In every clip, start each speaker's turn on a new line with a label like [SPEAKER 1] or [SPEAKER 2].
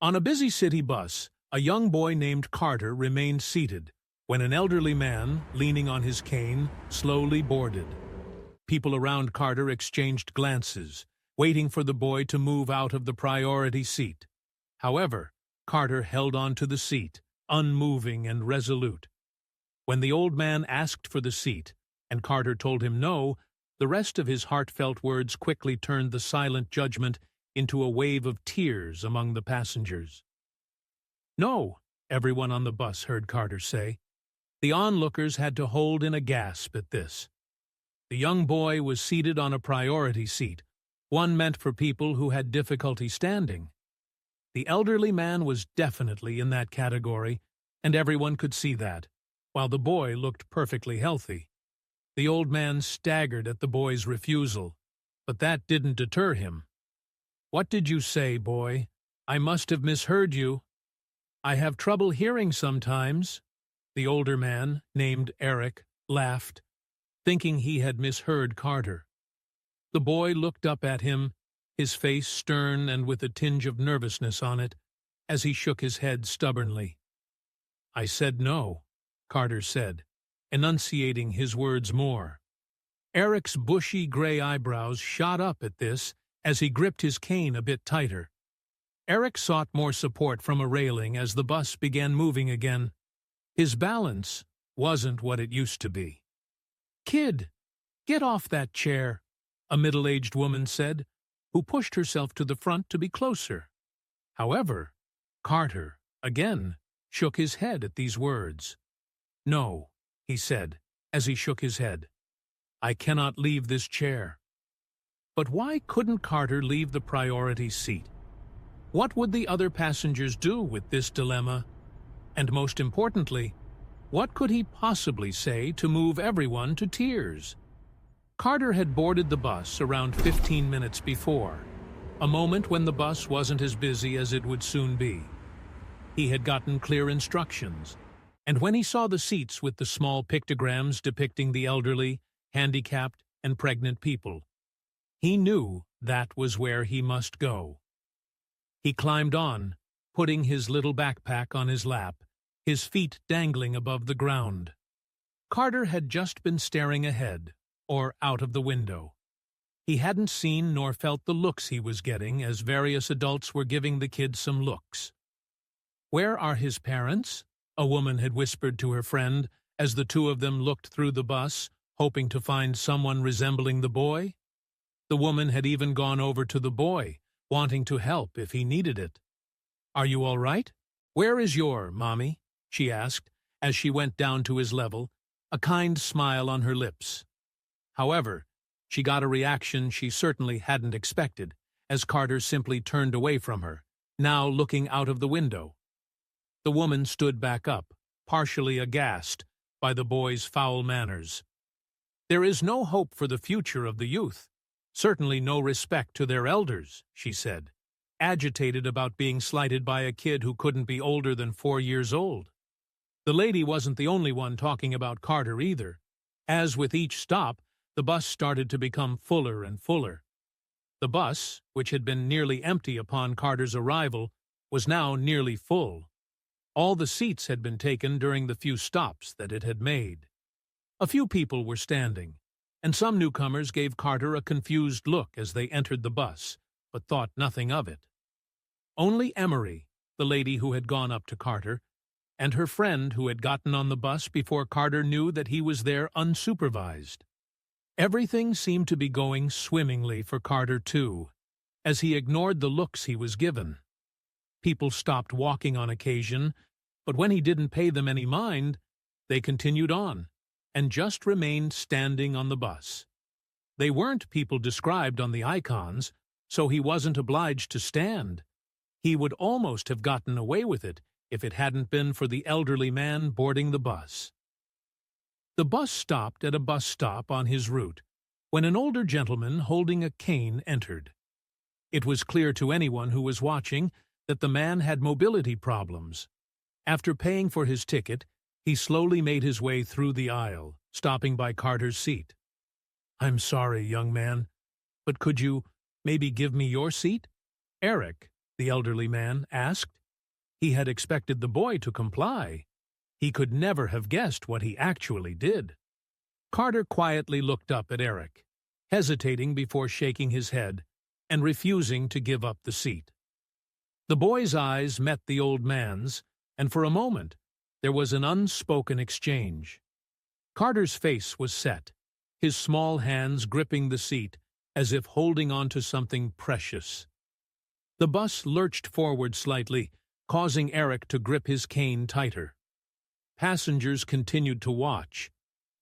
[SPEAKER 1] On a busy city bus, a young boy named Carter remained seated when an elderly man, leaning on his cane, slowly boarded. People around Carter exchanged glances, waiting for the boy to move out of the priority seat. However, Carter held on to the seat, unmoving and resolute. When the old man asked for the seat, and Carter told him no, the rest of his heartfelt words quickly turned the silent judgment into a wave of tears among the passengers. "No," everyone on the bus heard Carter say. The onlookers had to hold in a gasp at this. The young boy was seated on a priority seat, one meant for people who had difficulty standing. The elderly man was definitely in that category, and everyone could see that, while the boy looked perfectly healthy. The old man staggered at the boy's refusal, but that didn't deter him. "What did you say, boy? I must have misheard you." "I have trouble hearing sometimes." The older man, named Eric, laughed, thinking he had misheard Carter. The boy looked up at him, his face stern and with a tinge of nervousness on it, as he shook his head stubbornly. "I said no," Carter said, enunciating his words more. Eric's bushy gray eyebrows shot up at this as he gripped his cane a bit tighter. Eric sought more support from a railing as the bus began moving again. His balance wasn't what it used to be. "Kid, get off that chair," a middle-aged woman said, who pushed herself to the front to be closer. However, Carter, again, shook his head at these words. "No," he said, as he shook his head. "I cannot leave this chair." But why couldn't Carter leave the priority seat? What would the other passengers do with this dilemma? And most importantly, what could he possibly say to move everyone to tears? Carter had boarded the bus around 15 minutes before, a moment when the bus wasn't as busy as it would soon be. He had gotten clear instructions, and when he saw the seats with the small pictograms depicting the elderly, handicapped, and pregnant people, he knew that was where he must go. He climbed on, putting his little backpack on his lap, his feet dangling above the ground. Carter had just been staring ahead, or out of the window. He hadn't seen nor felt the looks he was getting as various adults were giving the kid some looks. "Where are his parents?" a woman had whispered to her friend as the two of them looked through the bus, hoping to find someone resembling the boy. The woman had even gone over to the boy, wanting to help if he needed it. "Are you all right? Where is your mommy?" she asked as she went down to his level, a kind smile on her lips. However, she got a reaction she certainly hadn't expected, as Carter simply turned away from her, now looking out of the window. The woman stood back up, partially aghast by the boy's foul manners. "There is no hope for the future of the youth, certainly no respect to their elders," she said, agitated about being slighted by a kid who couldn't be older than 4 years old. The lady wasn't the only one talking about Carter either. As with each stop, the bus started to become fuller and fuller. The bus, which had been nearly empty upon Carter's arrival, was now nearly full. All the seats had been taken during the few stops that it had made. A few people were standing, and some newcomers gave Carter a confused look as they entered the bus, but thought nothing of it. Only Emery, the lady who had gone up to Carter, and her friend who had gotten on the bus before Carter knew that he was there unsupervised. Everything seemed to be going swimmingly for Carter, too, as he ignored the looks he was given. People stopped walking on occasion, but when he didn't pay them any mind, they continued on, and just remained standing on the bus. They weren't people described on the icons, so he wasn't obliged to stand. He would almost have gotten away with it if it hadn't been for the elderly man boarding the bus. The bus stopped at a bus stop on his route, when an older gentleman holding a cane entered. It was clear to anyone who was watching that the man had mobility problems. After paying for his ticket, he slowly made his way through the aisle, stopping by Carter's seat. "I'm sorry, young man, but could you maybe give me your seat?" Eric, the elderly man asked. He had expected the boy to comply. He could never have guessed what he actually did. Carter quietly looked up at Eric, hesitating before shaking his head and refusing to give up the seat. The boy's eyes met the old man's, and for a moment there was an unspoken exchange. Carter's face was set, his small hands gripping the seat as if holding on to something precious. The bus lurched forward slightly, causing Eric to grip his cane tighter. Passengers continued to watch,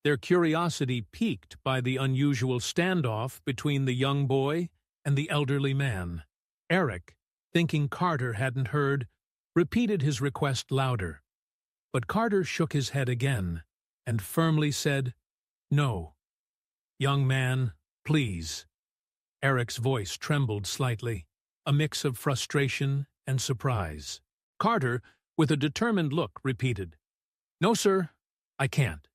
[SPEAKER 1] their curiosity piqued by the unusual standoff between the young boy and the elderly man. Eric, thinking Carter hadn't heard, repeated his request louder. But Carter shook his head again and firmly said, "No. Young man, please." Eric's voice trembled slightly, a mix of frustration and surprise. Carter, with a determined look, repeated, "No, sir, I can't."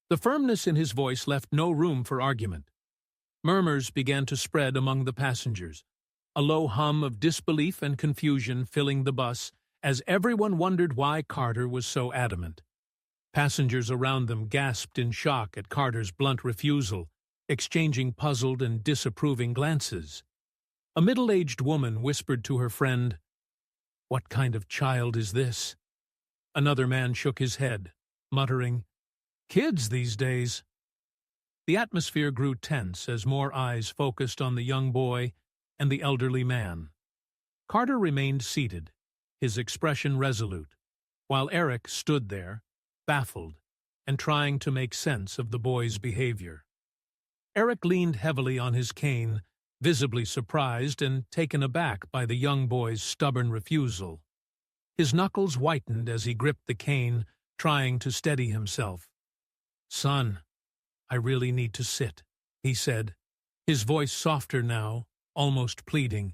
[SPEAKER 1] The firmness in his voice left no room for argument. Murmurs began to spread among the passengers, a low hum of disbelief and confusion filling the bus as everyone wondered why Carter was so adamant. Passengers around them gasped in shock at Carter's blunt refusal, exchanging puzzled and disapproving glances. A middle-aged woman whispered to her friend, "What kind of child is this?" Another man shook his head, muttering, "Kids these days." The atmosphere grew tense as more eyes focused on the young boy and the elderly man. Carter remained seated, his expression resolute, while Eric stood there, baffled, and trying to make sense of the boy's behavior. Eric leaned heavily on his cane, visibly surprised and taken aback by the young boy's stubborn refusal. His knuckles whitened as he gripped the cane, trying to steady himself. "Son, I really need to sit," he said, his voice softer now, almost pleading.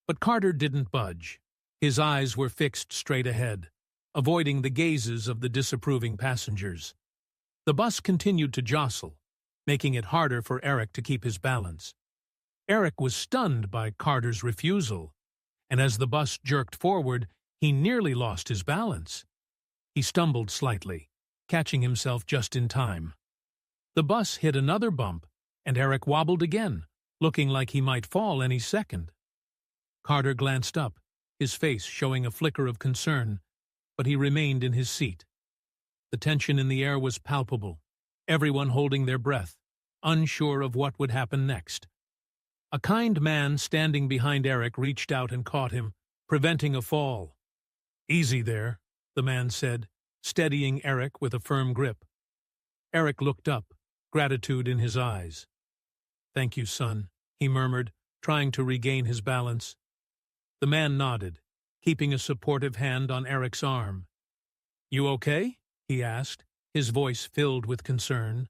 [SPEAKER 1] But Carter didn't budge. His eyes were fixed straight ahead, avoiding the gazes of the disapproving passengers. The bus continued to jostle, making it harder for Eric to keep his balance. Eric was stunned by Carter's refusal, and as the bus jerked forward, he nearly lost his balance. He stumbled slightly, catching himself just in time. The bus hit another bump, and Eric wobbled again, looking like he might fall any second. Carter glanced up, his face showing a flicker of concern, but he remained in his seat. The tension in the air was palpable, everyone holding their breath, unsure of what would happen next. A kind man standing behind Eric reached out and caught him, preventing a fall. "Easy there," the man said, steadying Eric with a firm grip. Eric looked up, gratitude in his eyes. "Thank you, son," he murmured, trying to regain his balance. The man nodded, keeping a supportive hand on Eric's arm. "You okay?" he asked, his voice filled with concern.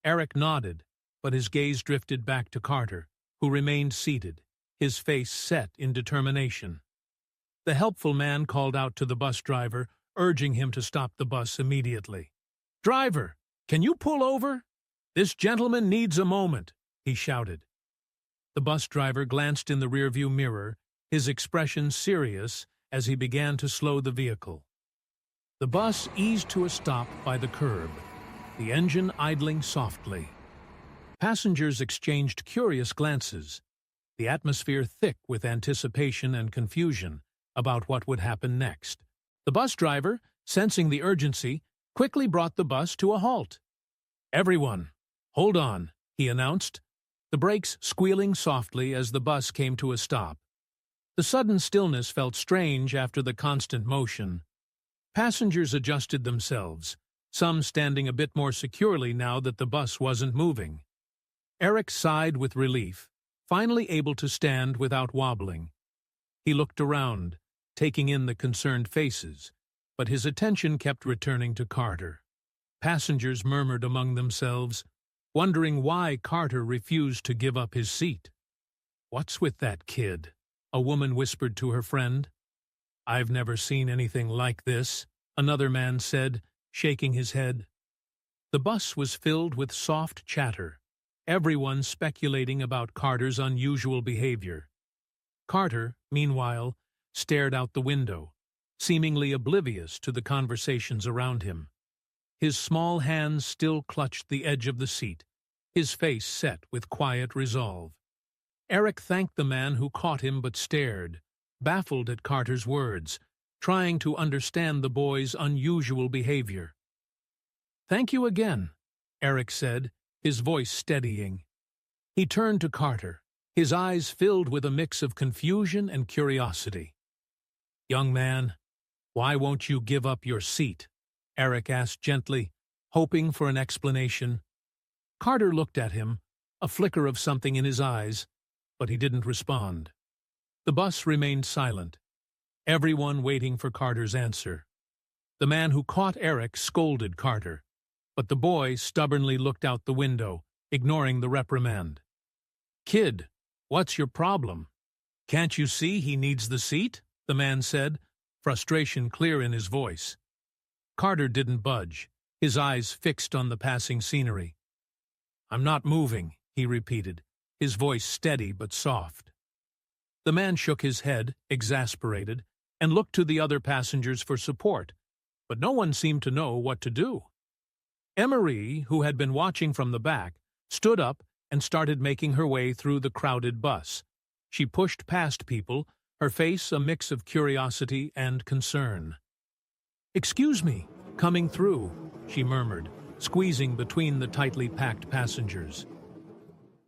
[SPEAKER 1] Eric nodded, but his gaze drifted back to Carter, who remained seated, his face set in determination. The helpful man called out to the bus driver, urging him to stop the bus immediately. "Driver, can you pull over? This gentleman needs a moment," he shouted. The bus driver glanced in the rearview mirror, his expression serious as he began to slow the vehicle. The bus eased to a stop by the curb, the engine idling softly. Passengers exchanged curious glances, the atmosphere thick with anticipation and confusion about what would happen next. The bus driver, sensing the urgency, quickly brought the bus to a halt. "Everyone, hold on," he announced, the brakes squealing softly as the bus came to a stop. The sudden stillness felt strange after the constant motion. Passengers adjusted themselves, some standing a bit more securely now that the bus wasn't moving. Eric sighed with relief, finally able to stand without wobbling. He looked around, taking in the concerned faces, but his attention kept returning to Carter. Passengers murmured among themselves, wondering why Carter refused to give up his seat. "What's with that kid?" a woman whispered to her friend. "I've never seen anything like this," another man said, shaking his head. The bus was filled with soft chatter, everyone speculating about Carter's unusual behavior. Carter, meanwhile, stared out the window, seemingly oblivious to the conversations around him. His small hands still clutched the edge of the seat, his face set with quiet resolve. Eric thanked the man who caught him but stared, baffled at Carter's words, trying to understand the boy's unusual behavior. "Thank you again," Eric said, his voice steadying. He turned to Carter, his eyes filled with a mix of confusion and curiosity. "Young man, why won't you give up your seat?" Eric asked gently, hoping for an explanation. Carter looked at him, a flicker of something in his eyes, but he didn't respond. The bus remained silent, everyone waiting for Carter's answer. The man who caught Eric scolded Carter, but the boy stubbornly looked out the window, ignoring the reprimand. "Kid, what's your problem? Can't you see he needs the seat?" the man said, frustration clear in his voice. Carter didn't budge, his eyes fixed on the passing scenery. "I'm not moving," he repeated, his voice steady but soft. The man shook his head, exasperated, and looked to the other passengers for support, but no one seemed to know what to do. Emery, who had been watching from the back, stood up and started making her way through the crowded bus. She pushed past people, her face a mix of curiosity and concern. "Excuse me, coming through," she murmured, squeezing between the tightly packed passengers.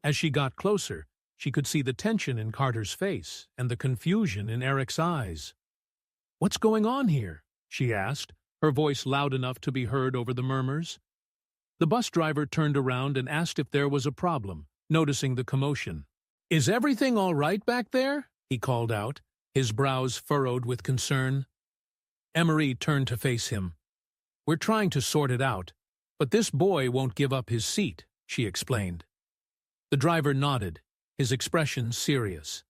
[SPEAKER 1] As she got closer, she could see the tension in Carter's face and the confusion in Eric's eyes. "What's going on here?" she asked, her voice loud enough to be heard over the murmurs. The bus driver turned around and asked if there was a problem, noticing the commotion. "Is everything all right back there?" he called out, his brows furrowed with concern. Emery turned to face him. "We're trying to sort it out, but this boy won't give up his seat," she explained. The driver nodded, his expression serious.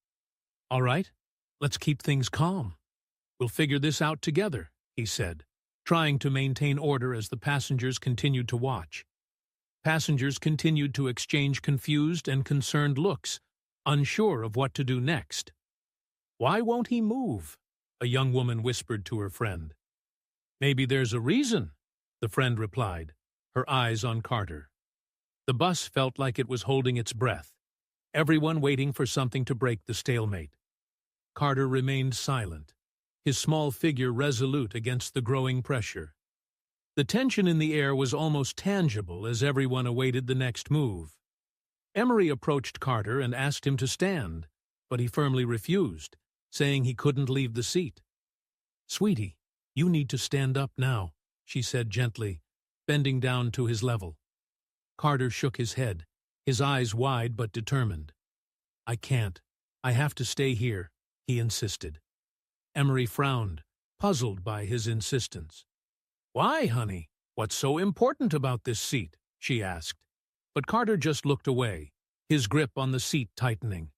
[SPEAKER 1] "All right, let's keep things calm. We'll figure this out together," he said, trying to maintain order as the passengers continued to watch. Passengers continued to exchange confused and concerned looks, unsure of what to do next. "Why won't he move?" a young woman whispered to her friend. "Maybe there's a reason," the friend replied, her eyes on Carter. The bus felt like it was holding its breath, everyone waiting for something to break the stalemate. Carter remained silent, his small figure resolute against the growing pressure. The tension in the air was almost tangible as everyone awaited the next move. Emery approached Carter and asked him to stand, but he firmly refused, saying he couldn't leave the seat. "Sweetie, you need to stand up now," she said gently, bending down to his level. Carter shook his head, his eyes wide but determined. "I can't. I have to stay here," he insisted. Emery frowned, puzzled by his insistence. "Why, honey? What's so important about this seat?" she asked. But Carter just looked away, his grip on the seat tightening.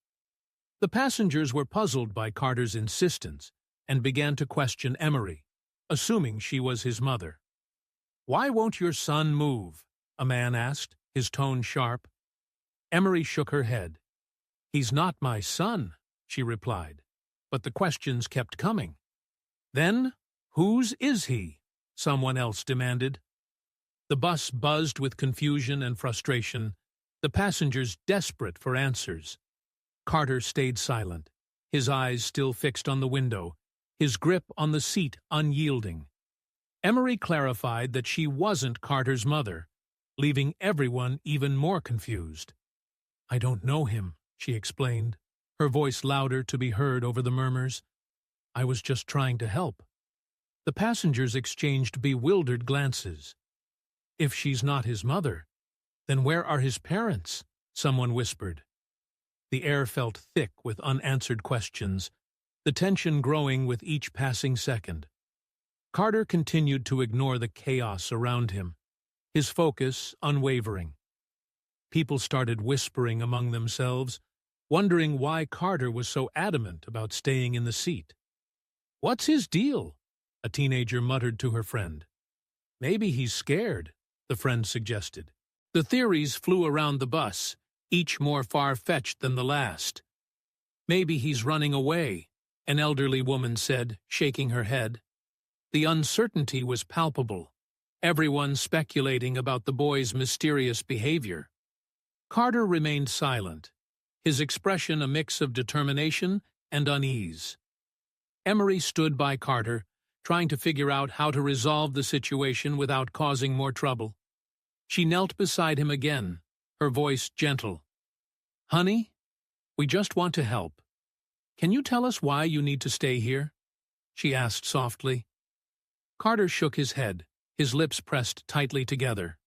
[SPEAKER 1] The passengers were puzzled by Carter's insistence and began to question Emery, assuming she was his mother. "Why won't your son move?" a man asked, his tone sharp. Emery shook her head. "He's not my son," she replied, but the questions kept coming. "Then, whose is he?" someone else demanded. The bus buzzed with confusion and frustration, the passengers desperate for answers. Carter stayed silent, his eyes still fixed on the window, his grip on the seat unyielding. Emery clarified that she wasn't Carter's mother, leaving everyone even more confused. "I don't know him," she explained, her voice louder to be heard over the murmurs. "I was just trying to help." The passengers exchanged bewildered glances. "If she's not his mother, then where are his parents?" someone whispered. The air felt thick with unanswered questions, the tension growing with each passing second. Carter continued to ignore the chaos around him, his focus unwavering. People started whispering among themselves, wondering why Carter was so adamant about staying in the seat. "What's his deal?" a teenager muttered to her friend. "Maybe he's scared," the friend suggested. The theories flew around the bus, each more far-fetched than the last. Maybe he's running away, an elderly woman said, shaking her head. The uncertainty was palpable, everyone speculating about the boy's mysterious behavior. Carter remained silent, his expression a mix of determination and unease. Emery stood by Carter, trying to figure out how to resolve the situation without causing more trouble. She knelt beside him again, her voice gentle. "Honey, we just want to help. Can you tell us why you need to stay here?" she asked softly. Carter shook his head, his lips pressed tightly together.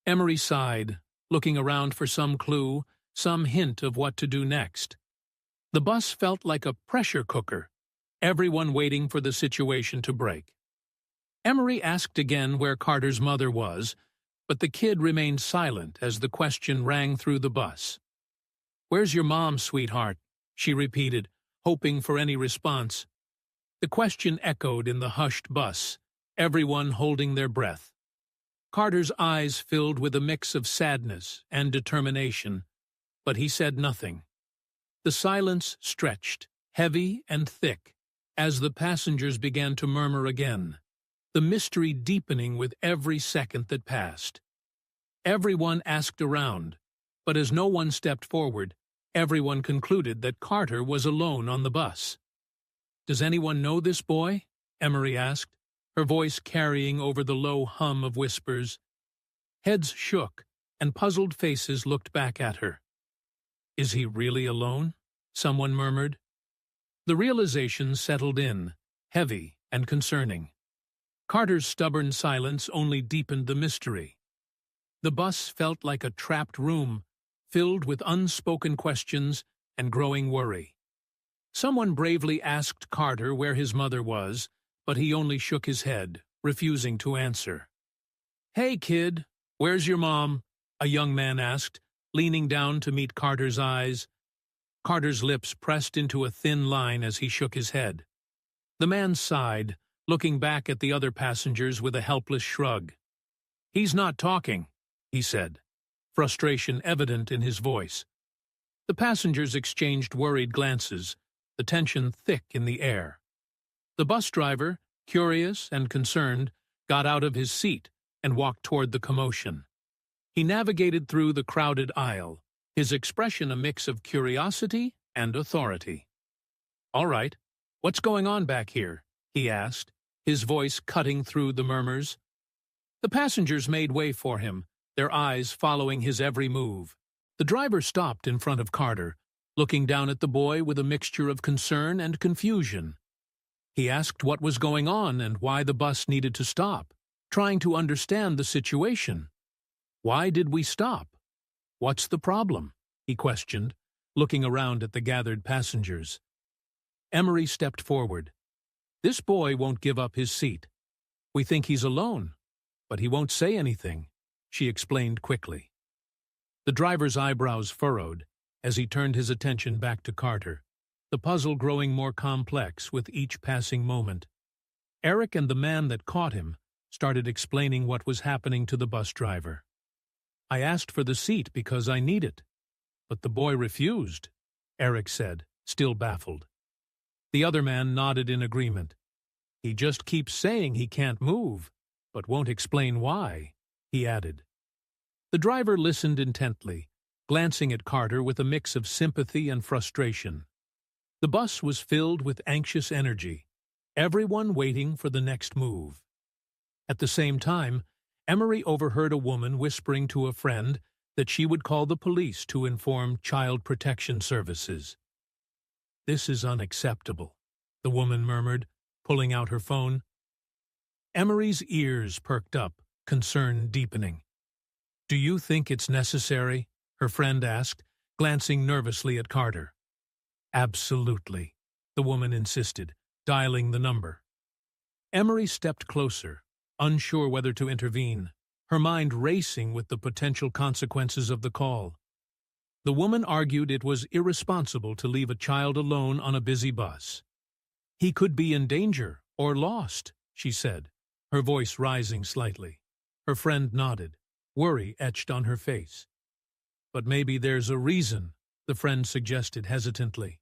[SPEAKER 1] Emery sighed, looking around for some clue, some hint of what to do next. The bus felt like a pressure cooker, everyone waiting for the situation to break. Emery asked again where Carter's mother was, but the kid remained silent as the question rang through the bus. "Where's your mom, sweetheart?" she repeated, hoping for any response. The question echoed in the hushed bus, everyone holding their breath. Carter's eyes filled with a mix of sadness and determination, but he said nothing. The silence stretched, heavy and thick, as the passengers began to murmur again, the mystery deepening with every second that passed. Everyone asked around, but as no one stepped forward, everyone concluded that Carter was alone on the bus. "Does anyone know this boy?" Emery asked, her voice carrying over the low hum of whispers. Heads shook, and puzzled faces looked back at her. "Is he really alone?" someone murmured. The realization settled in, heavy and concerning. Carter's stubborn silence only deepened the mystery. The bus felt like a trapped room, filled with unspoken questions and growing worry. Someone bravely asked Carter where his mother was, but he only shook his head, refusing to answer. "Hey, kid, where's your mom?" a young man asked, leaning down to meet Carter's eyes. Carter's lips pressed into a thin line as he shook his head. The man sighed, looking back at the other passengers with a helpless shrug. "He's not talking," he said, frustration evident in his voice. The passengers exchanged worried glances, the tension thick in the air. The bus driver, curious and concerned, got out of his seat and walked toward the commotion. He navigated through the crowded aisle, his expression a mix of curiosity and authority. "All right, what's going on back here?" he asked, his voice cutting through the murmurs. The passengers made way for him, their eyes following his every move. The driver stopped in front of Carter, looking down at the boy with a mixture of concern and confusion. He asked what was going on and why the bus needed to stop, trying to understand the situation. "Why did we stop? What's the problem?" he questioned, looking around at the gathered passengers. Emery stepped forward. "This boy won't give up his seat. We think he's alone, but he won't say anything," she explained quickly. The driver's eyebrows furrowed as he turned his attention back to Carter, the puzzle growing more complex with each passing moment. Eric and the man that caught him started explaining what was happening to the bus driver. "I asked for the seat because I need it, but the boy refused," Eric said, still baffled. The other man nodded in agreement. "He just keeps saying he can't move, but won't explain why," he added. The driver listened intently, glancing at Carter with a mix of sympathy and frustration. The bus was filled with anxious energy, everyone waiting for the next move. At the same time, Emery overheard a woman whispering to a friend that she would call the police to inform Child Protection Services. "This is unacceptable," the woman murmured, pulling out her phone. Emery's ears perked up, concern deepening. "Do you think it's necessary?" her friend asked, glancing nervously at Carter. "Absolutely," the woman insisted, dialing the number. Emery stepped closer, unsure whether to intervene, her mind racing with the potential consequences of the call. The woman argued it was irresponsible to leave a child alone on a busy bus. "He could be in danger or lost," she said, her voice rising slightly. Her friend nodded, worry etched on her face. "But maybe there's a reason," the friend suggested hesitantly.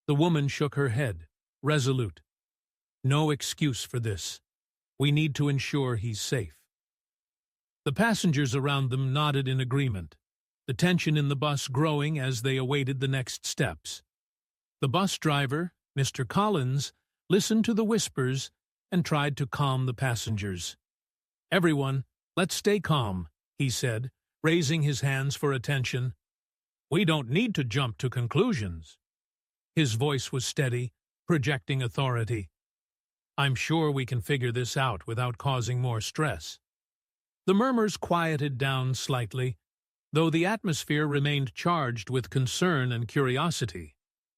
[SPEAKER 1] The woman shook her head, resolute. No excuse for this. We need to ensure he's safe. The passengers around them nodded in agreement, the tension in the bus growing as they awaited the next steps. The bus driver, Mr. Collins, listened to the whispers and tried to calm the passengers. Everyone, let's stay calm, he said, raising his hands for attention. We don't need to jump to conclusions. His voice was steady, projecting authority. I'm sure we can figure this out without causing more stress. The murmurs quieted down slightly, though the atmosphere remained charged with concern and curiosity.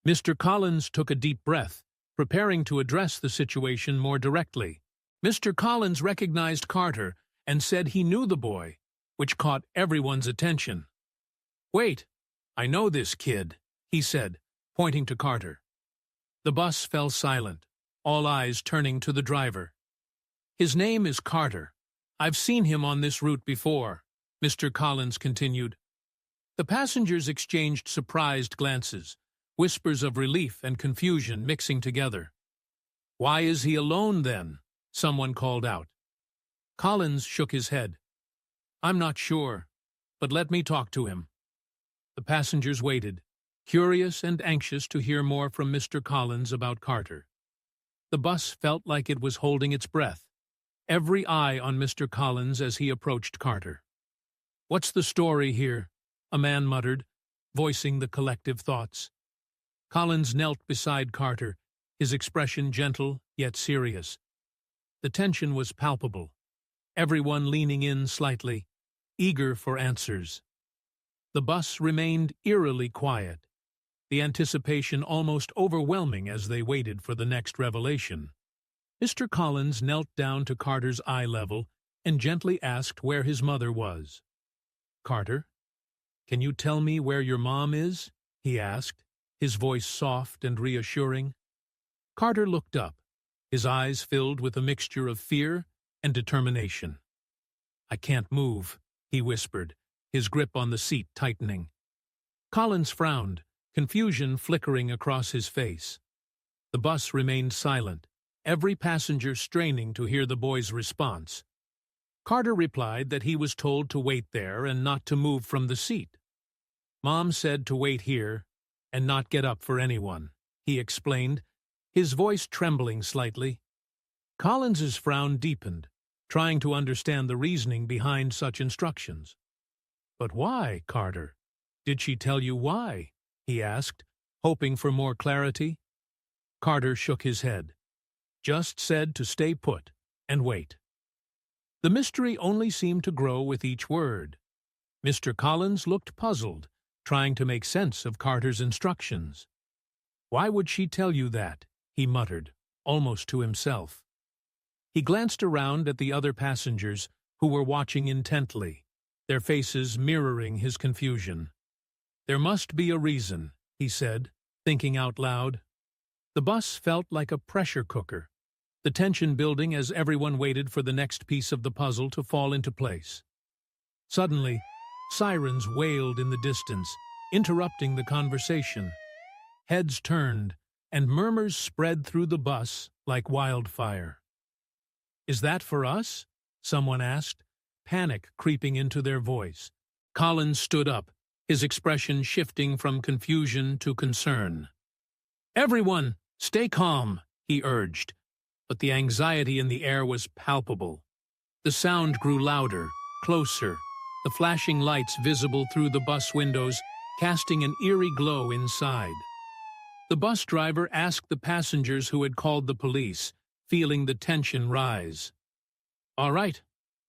[SPEAKER 1] Mr. Collins took a deep breath, preparing to address the situation more directly. Mr. Collins recognized Carter and said he knew the boy, which caught everyone's attention. Wait, I know this kid, he said, pointing to Carter. The bus fell silent, all eyes turning to the driver. His name is Carter. I've seen him on this route before, Mr. Collins continued. The passengers exchanged surprised glances, whispers of relief and confusion mixing together. Why is he alone then? Someone called out. Collins shook his head. I'm not sure, but let me talk to him. The passengers waited, curious and anxious to hear more from Mr. Collins about Carter. The bus felt like it was holding its breath, every eye on Mr. Collins as he approached Carter. What's the story here? A man muttered, voicing the collective thoughts. Collins knelt beside Carter, his expression gentle yet serious. The tension was palpable, everyone leaning in slightly, eager for answers. The bus remained eerily quiet, the anticipation almost overwhelming as they waited for the next revelation. Mr. Collins knelt down to Carter's eye level and gently asked where his mother was. Carter, can you tell me where your mom is? He asked, his voice soft and reassuring. Carter looked up, his eyes filled with a mixture of fear and determination. I can't move, he whispered, his grip on the seat tightening. Collins frowned, confusion flickering across his face. The bus remained silent, every passenger straining to hear the boy's response. Carter replied that he was told to wait there and not to move from the seat. Mom said to wait here and not get up for anyone, he explained, his voice trembling slightly. Collins's frown deepened, trying to understand the reasoning behind such instructions. But why, Carter? Did she tell you why? He asked, hoping for more clarity. Carter shook his head. Just said to stay put and wait. The mystery only seemed to grow with each word. Mr. Collins looked puzzled, trying to make sense of Carter's instructions. Why would she tell you that? He muttered, almost to himself. He glanced around at the other passengers, who were watching intently, their faces mirroring his confusion. There must be a reason, he said, thinking out loud. The bus felt like a pressure cooker, the tension building as everyone waited for the next piece of the puzzle to fall into place. Suddenly, sirens wailed in the distance, interrupting the conversation. Heads turned, and murmurs spread through the bus like wildfire. Is that for us? Someone asked, panic creeping into their voice. Collins stood up, his expression shifting from confusion to concern. Everyone, stay calm, he urged, but the anxiety in the air was palpable. The sound grew louder, closer, the flashing lights visible through the bus windows, casting an eerie glow inside. The bus driver asked the passengers who had called the police, feeling the tension rise. All right,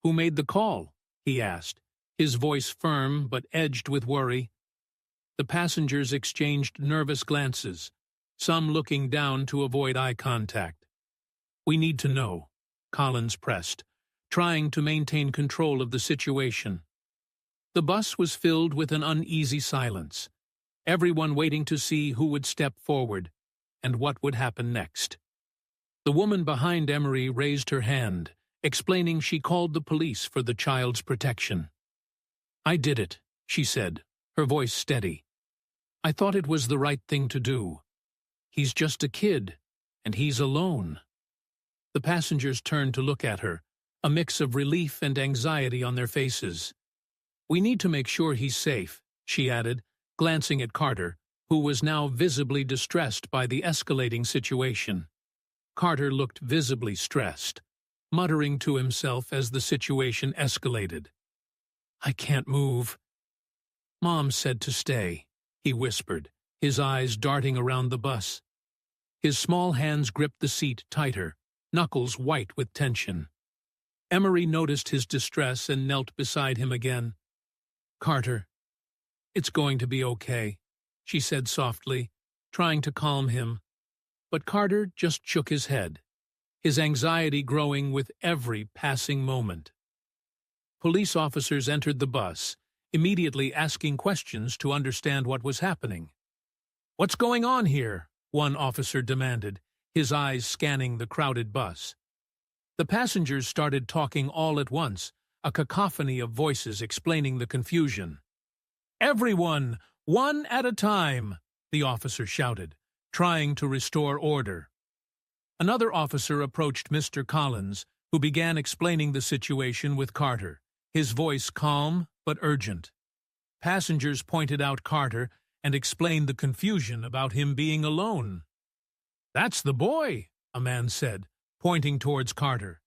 [SPEAKER 1] who made the call? He asked, his voice firm but edged with worry. The passengers exchanged nervous glances, some looking down to avoid eye contact. We need to know, Collins pressed, trying to maintain control of the situation. The bus was filled with an uneasy silence, everyone waiting to see who would step forward and what would happen next. The woman behind Emery raised her hand, explaining she called the police for the child's protection. I did it, she said, her voice steady. I thought it was the right thing to do. He's just a kid, and he's alone." The passengers turned to look at her, a mix of relief and anxiety on their faces. "We need to make sure he's safe," she added, glancing at Carter, who was now visibly distressed by the escalating situation. Carter looked visibly stressed, muttering to himself as the situation escalated. "I can't move." "Mom said to stay," he whispered, his eyes darting around the bus. His small hands gripped the seat tighter, knuckles white with tension. Emery noticed his distress and knelt beside him again. "Carter, it's going to be okay," she said softly, trying to calm him. But Carter just shook his head, his anxiety growing with every passing moment. Police officers entered the bus, immediately asking questions to understand what was happening. "What's going on here?" one officer demanded, his eyes scanning the crowded bus. The passengers started talking all at once, a cacophony of voices explaining the confusion. "Everyone, one at a time," the officer shouted, trying to restore order. Another officer approached Mr. Collins, who began explaining the situation with Carter, his voice calm but urgent. Passengers pointed out Carter and explained the confusion about him being alone. "That's the boy," a man said, pointing towards Carter.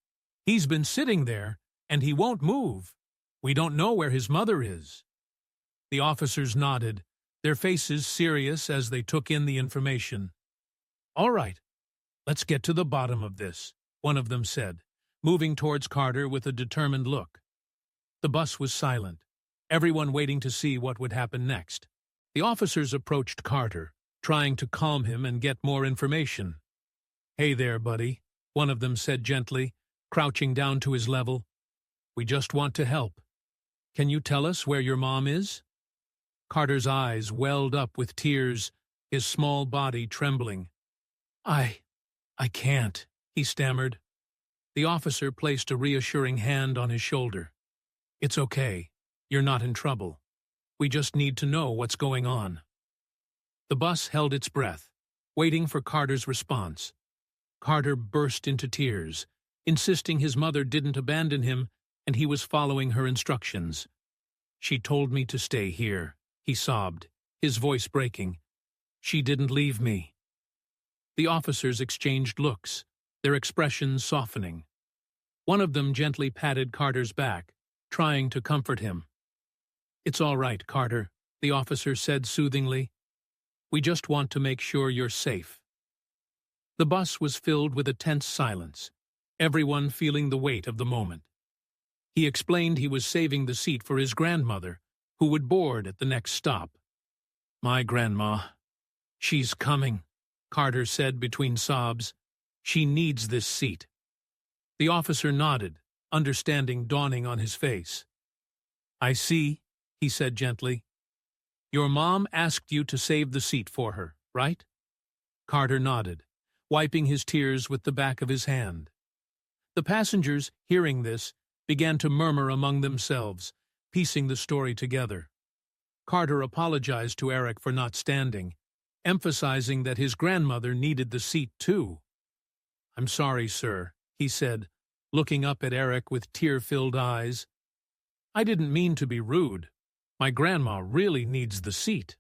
[SPEAKER 1] "He's been sitting there, and he won't move. We don't know where his mother is." The officers nodded, their faces serious as they took in the information. "All right, let's get to the bottom of this," one of them said, moving towards Carter with a determined look. The bus was silent, everyone waiting to see what would happen next. The officers approached Carter, trying to calm him and get more information. "Hey there, buddy," one of them said gently, crouching down to his level. "We just want to help. Can you tell us where your mom is?" Carter's eyes welled up with tears, his small body trembling. I can't," he stammered. The officer placed a reassuring hand on his shoulder. "It's okay. You're not in trouble. We just need to know what's going on." The bus held its breath, waiting for Carter's response. Carter burst into tears, insisting his mother didn't abandon him and he was following her instructions. "She told me to stay here," he sobbed, his voice breaking. "She didn't leave me." The officers exchanged looks, their expressions softening. One of them gently patted Carter's back, trying to comfort him. "It's all right, Carter," the officer said soothingly. "We just want to make sure you're safe." The bus was filled with a tense silence, everyone feeling the weight of the moment. He explained he was saving the seat for his grandmother, who would board at the next stop. "My grandma. She's coming," Carter said between sobs. "She needs this seat." The officer nodded, understanding dawning on his face. "I see," he said gently. "Your mom asked you to save the seat for her, right?" Carter nodded, wiping his tears with the back of his hand. The passengers, hearing this, began to murmur among themselves, piecing the story together. Carter apologized to Eric for not standing, emphasizing that his grandmother needed the seat too. "I'm sorry, sir," he said, looking up at Eric with tear-filled eyes. "I didn't mean to be rude. My grandma really needs the seat."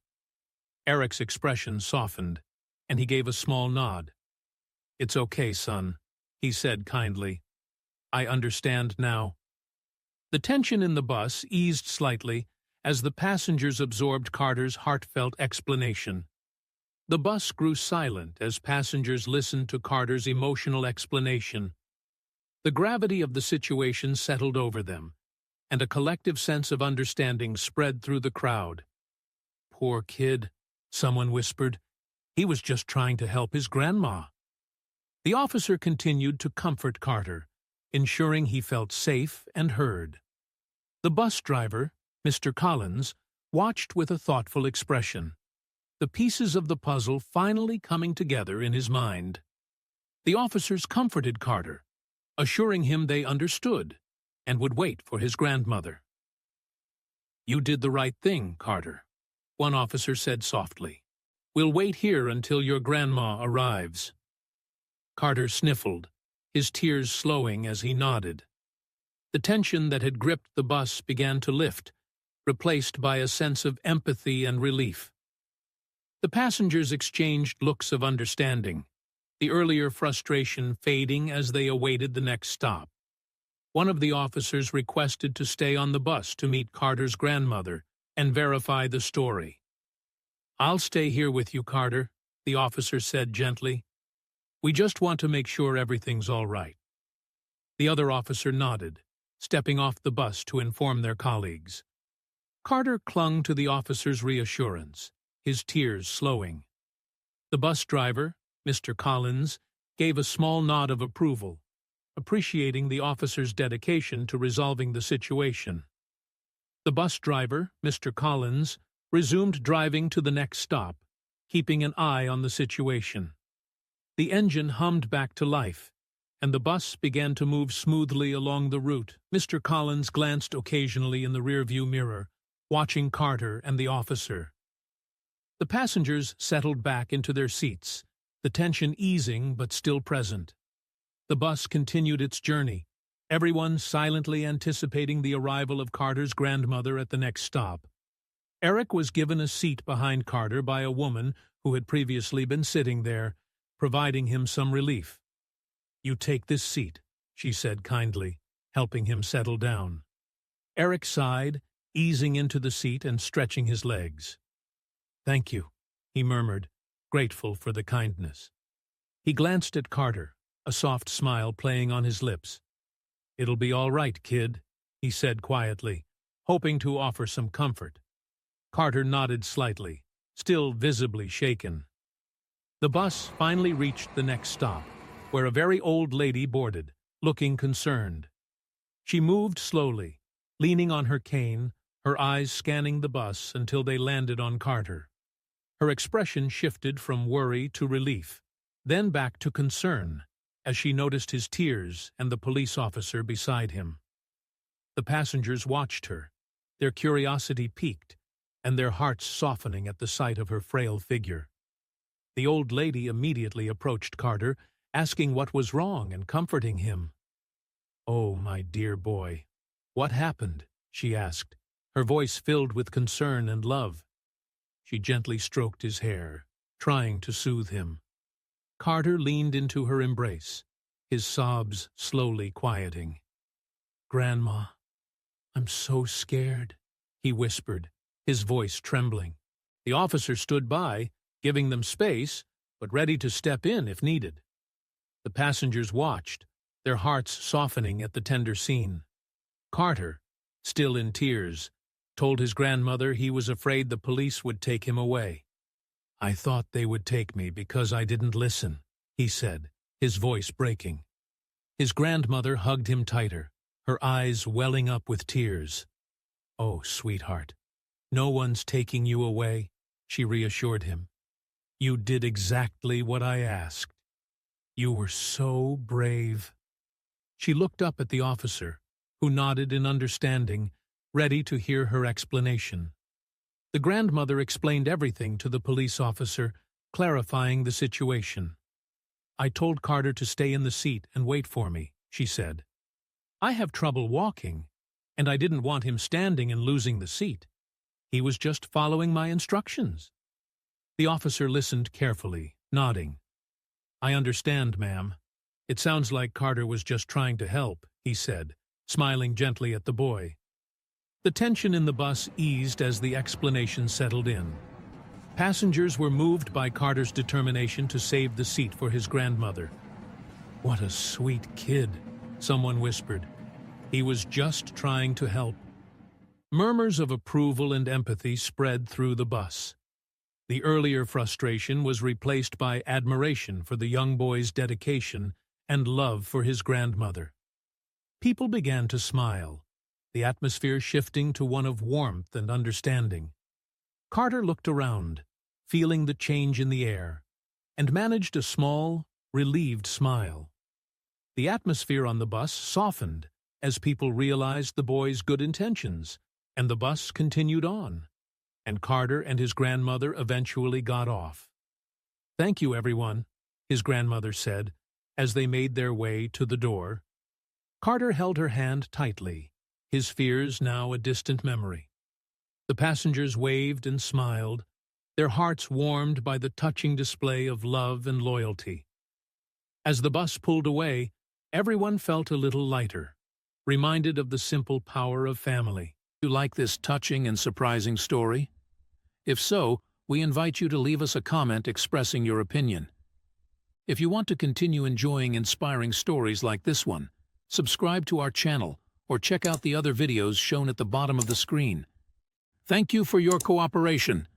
[SPEAKER 1] Eric's expression softened, and he gave a small nod. "It's okay, son," he said kindly. "I understand now." The tension in the bus eased slightly as the passengers absorbed Carter's heartfelt explanation. The bus grew silent as passengers listened to Carter's emotional explanation. The gravity of the situation settled over them, and a collective sense of understanding spread through the crowd. "Poor kid," someone whispered. "He was just trying to help his grandma." The officer continued to comfort Carter, ensuring he felt safe and heard. The bus driver, Mr. Collins, watched with a thoughtful expression, the pieces of the puzzle finally coming together in his mind. The officers comforted Carter, assuring him they understood and would wait for his grandmother. "You did the right thing, Carter," one officer said softly. We'll wait here until your grandma arrives." Carter sniffled, his tears slowing as he nodded. The tension that had gripped the bus began to lift, replaced by a sense of empathy and relief. The passengers exchanged looks of understanding, the earlier frustration fading as they awaited the next stop. One of the officers requested to stay on the bus to meet Carter's grandmother and verify the story. "I'll stay here with you, Carter," the officer said gently. "We just want to make sure everything's all right." The other officer nodded, stepping off the bus to inform their colleagues. Carter clung to the officer's reassurance, his tears slowing. The bus driver, Mr. Collins, gave a small nod of approval, appreciating the officer's dedication to resolving the situation. The bus driver, Mr. Collins, resumed driving to the next stop, keeping an eye on the situation. The engine hummed back to life, and the bus began to move smoothly along the route. Mr. Collins glanced occasionally in the rearview mirror, watching Carter and the officer. The passengers settled back into their seats, the tension easing but still present. The bus continued its journey, everyone silently anticipating the arrival of Carter's grandmother at the next stop. Eric was given a seat behind Carter by a woman who had previously been sitting there, providing him some relief. "You take this seat," she said kindly, helping him settle down. Eric sighed, easing into the seat and stretching his legs. "Thank you," he murmured, grateful for the kindness. He glanced at Carter, a soft smile playing on his lips. "It'll be all right, kid," he said quietly, hoping to offer some comfort. Carter nodded slightly, still visibly shaken. The bus finally reached the next stop, where a very old lady boarded, looking concerned. She moved slowly, leaning on her cane, her eyes scanning the bus until they landed on Carter. Her expression shifted from worry to relief, then back to concern, as she noticed his tears and the police officer beside him. The passengers watched her, their curiosity piqued, and their hearts softening at the sight of her frail figure. The old lady immediately approached Carter, asking what was wrong and comforting him. "Oh, my dear boy, what happened?" she asked, her voice filled with concern and love. She gently stroked his hair, trying to soothe him. Carter leaned into her embrace, his sobs slowly quieting. "Grandma, I'm so scared," he whispered, his voice trembling. The officer stood by, giving them space, but ready to step in if needed. The passengers watched, their hearts softening at the tender scene. Carter, still in tears, told his grandmother he was afraid the police would take him away. "I thought they would take me because I didn't listen," he said, his voice breaking. His grandmother hugged him tighter, her eyes welling up with tears. "Oh, sweetheart, no one's taking you away," she reassured him. "You did exactly what I asked. You were so brave." She looked up at the officer, who nodded in understanding, ready to hear her explanation. The grandmother explained everything to the police officer, clarifying the situation. "I told Carter to stay in the seat and wait for me," she said. "I have trouble walking, and I didn't want him standing and losing the seat. He was just following my instructions." The officer listened carefully, nodding. "I understand, ma'am. It sounds like Carter was just trying to help," he said, smiling gently at the boy. The tension in the bus eased as the explanation settled in. Passengers were moved by Carter's determination to save the seat for his grandmother. "What a sweet kid," someone whispered. "He was just trying to help." Murmurs of approval and empathy spread through the bus. The earlier frustration was replaced by admiration for the young boy's dedication and love for his grandmother. People began to smile, the atmosphere shifting to one of warmth and understanding. Carter looked around, feeling the change in the air, and managed a small, relieved smile. The atmosphere on the bus softened as people realized the boy's good intentions, and the bus continued on, and Carter and his grandmother eventually got off. "Thank you, everyone," his grandmother said, as they made their way to the door. Carter held her hand tightly, his fears now a distant memory. The passengers waved and smiled, their hearts warmed by the touching display of love and loyalty. As the bus pulled away, everyone felt a little lighter, reminded of the simple power of family. You like this touching and surprising story? If so, we invite you to leave us a comment expressing your opinion. If you want to continue enjoying inspiring stories like this one, subscribe to our channel or check out the other videos shown at the bottom of the screen. Thank you for your cooperation.